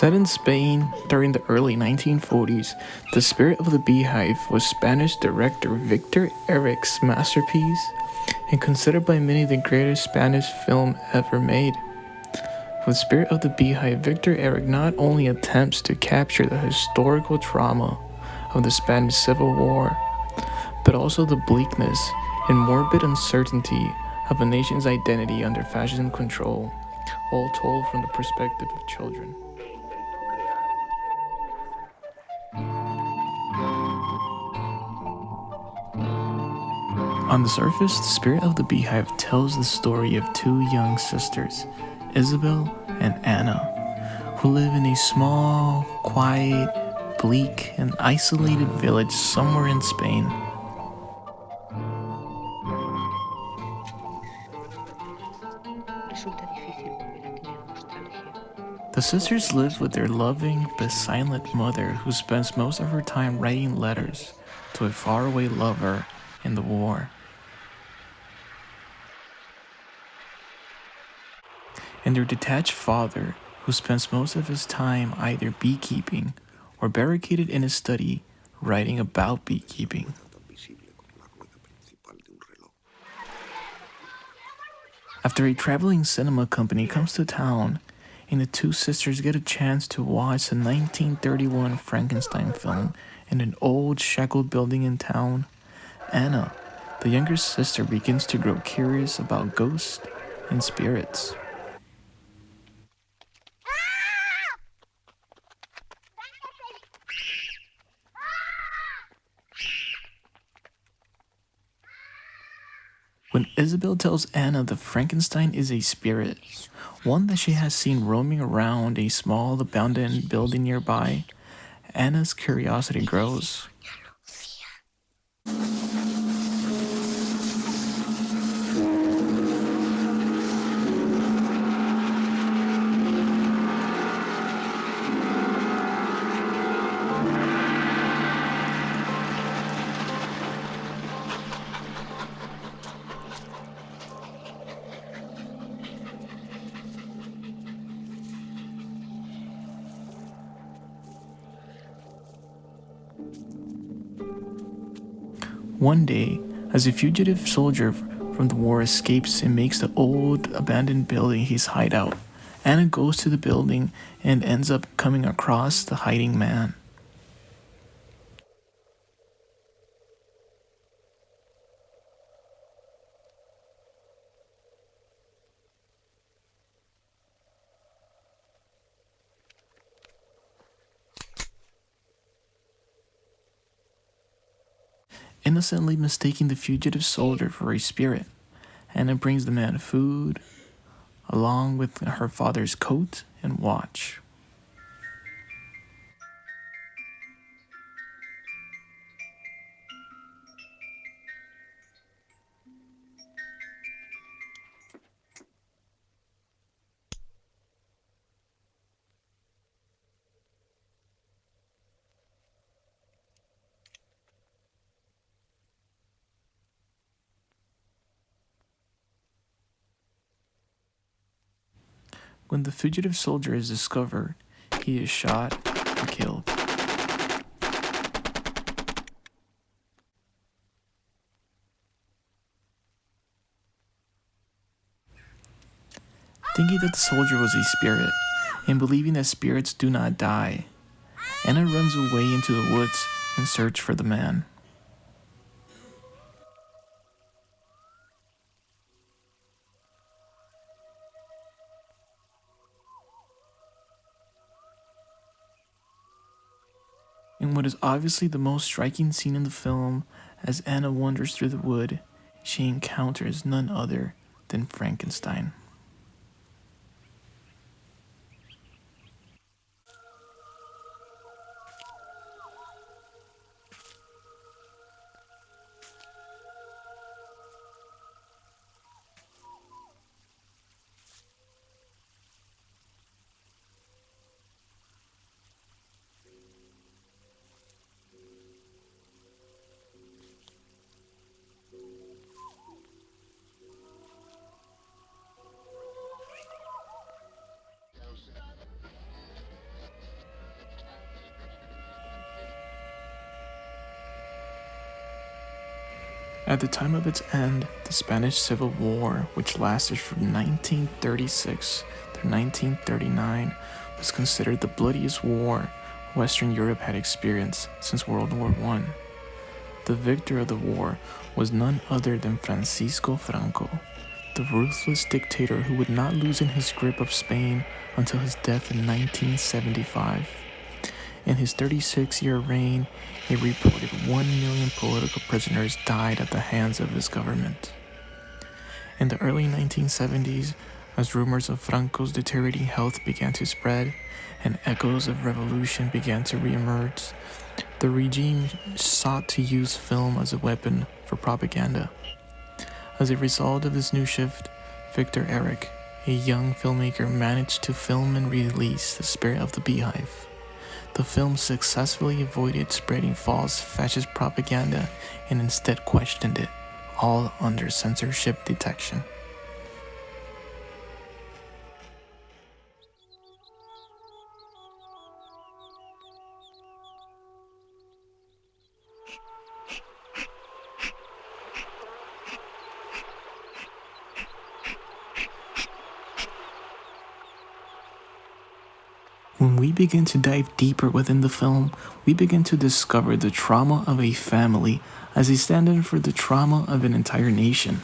Set in Spain during the early 1940s, The Spirit of the Beehive was Spanish director Victor Erice's masterpiece and considered by many the greatest Spanish film ever made. With Spirit of the Beehive, Victor Erice not only attempts to capture the historical trauma of the Spanish Civil War, but also the bleakness and morbid uncertainty of a nation's identity under fascist control, all told from the perspective of children. On the surface, The Spirit of the Beehive tells the story of two young sisters, Isabel and Anna, who live in a small, quiet, bleak, and isolated village somewhere in Spain. The sisters live with their loving but silent mother, who spends most of her time writing letters to a faraway lover in the war. And their detached father, who spends most of his time either beekeeping or barricaded in his study writing about beekeeping. After a traveling cinema company comes to town, and the two sisters get a chance to watch the 1931 Frankenstein film in an old shackled building in town, Anna, the younger sister, begins to grow curious about ghosts and spirits. When Isabel tells Anna that Frankenstein is a spirit, one that she has seen roaming around a small abandoned building nearby, Anna's curiosity grows. One day, as a fugitive soldier from the war escapes and makes the old abandoned building his hideout, Anna goes to the building and ends up coming across the hiding man. Innocently mistaking the fugitive soldier for a spirit, Anna brings the man food, along with her father's coat and watch. When the fugitive soldier is discovered, he is shot and killed. Thinking that the soldier was a spirit, and believing that spirits do not die, Anna runs away into the woods in search for the man. In what is obviously the most striking scene in the film, as Anna wanders through the wood, she encounters none other than Frankenstein. At the time of its end, the Spanish Civil War, which lasted from 1936 to 1939, was considered the bloodiest war Western Europe had experienced since World War I. The victor of the war was none other than Francisco Franco, the ruthless dictator who would not loosen his grip of Spain until his death in 1975. In his 36-year reign, a reported 1 million political prisoners died at the hands of his government. In the early 1970s, as rumors of Franco's deteriorating health began to spread and echoes of revolution began to reemerge, the regime sought to use film as a weapon for propaganda. As a result of this new shift, Victor Erice, a young filmmaker, managed to film and release The Spirit of the Beehive. The film successfully avoided spreading false fascist propaganda and instead questioned it, all under censorship detection. When we begin to dive deeper within the film, we begin to discover the trauma of a family as a stand-in for the trauma of an entire nation.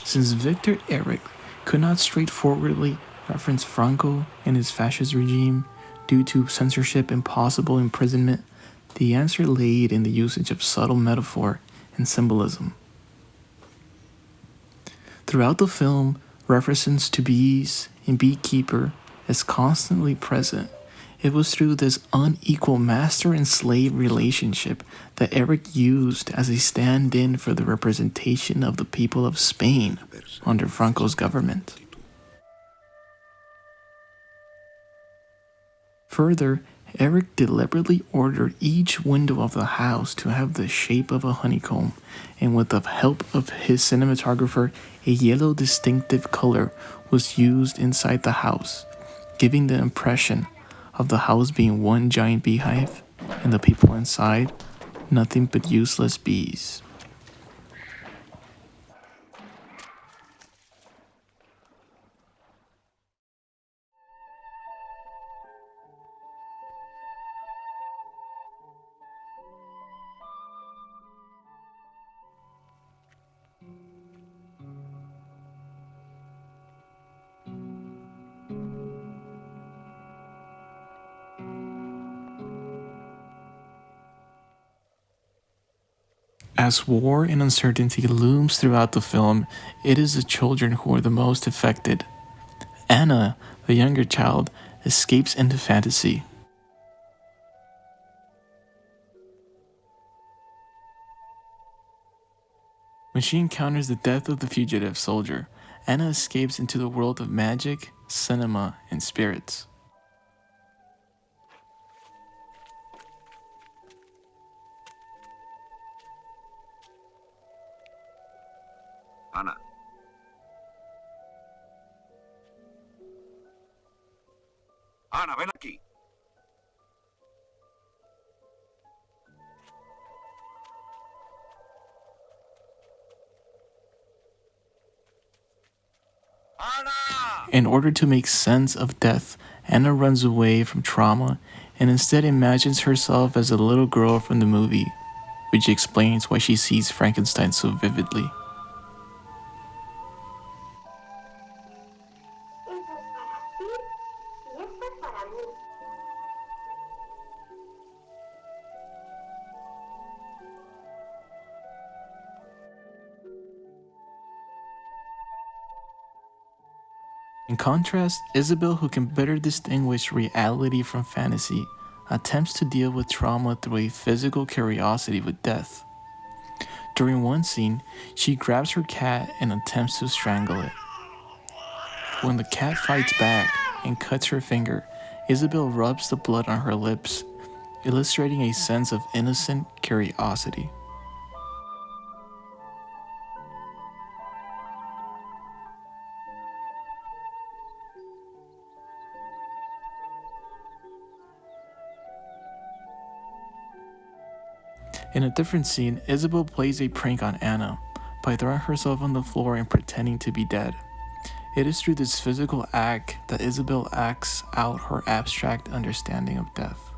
Since Victor Erice could not straightforwardly reference Franco and his fascist regime due to censorship and possible imprisonment, the answer laid in the usage of subtle metaphor and symbolism. Throughout the film, references to bees and beekeeper is constantly present. It was through this unequal master and slave relationship that Erice used as a stand-in for the representation of the people of Spain under Franco's government. Further, Erice deliberately ordered each window of the house to have the shape of a honeycomb, and with the help of his cinematographer, a yellow distinctive color was used inside the house, giving the impression of the house being one giant beehive and the people inside nothing but useless bees. As war and uncertainty looms throughout the film, it is the children who are the most affected. Anna, the younger child, escapes into fantasy. When she encounters the death of the fugitive soldier, Anna escapes into the world of magic, cinema, and spirits. Ana. Ana, ven aquí. Ana! In order to make sense of death, Anna runs away from trauma and instead imagines herself as a little girl from the movie, which explains why she sees Frankenstein so vividly. In contrast, Isabel, who can better distinguish reality from fantasy, attempts to deal with trauma through a physical curiosity with death. During one scene, she grabs her cat and attempts to strangle it. When the cat fights back and cuts her finger, Isabel rubs the blood on her lips, illustrating a sense of innocent curiosity. In a different scene, Isabel plays a prank on Anna by throwing herself on the floor and pretending to be dead. It is through this physical act that Isabel acts out her abstract understanding of death.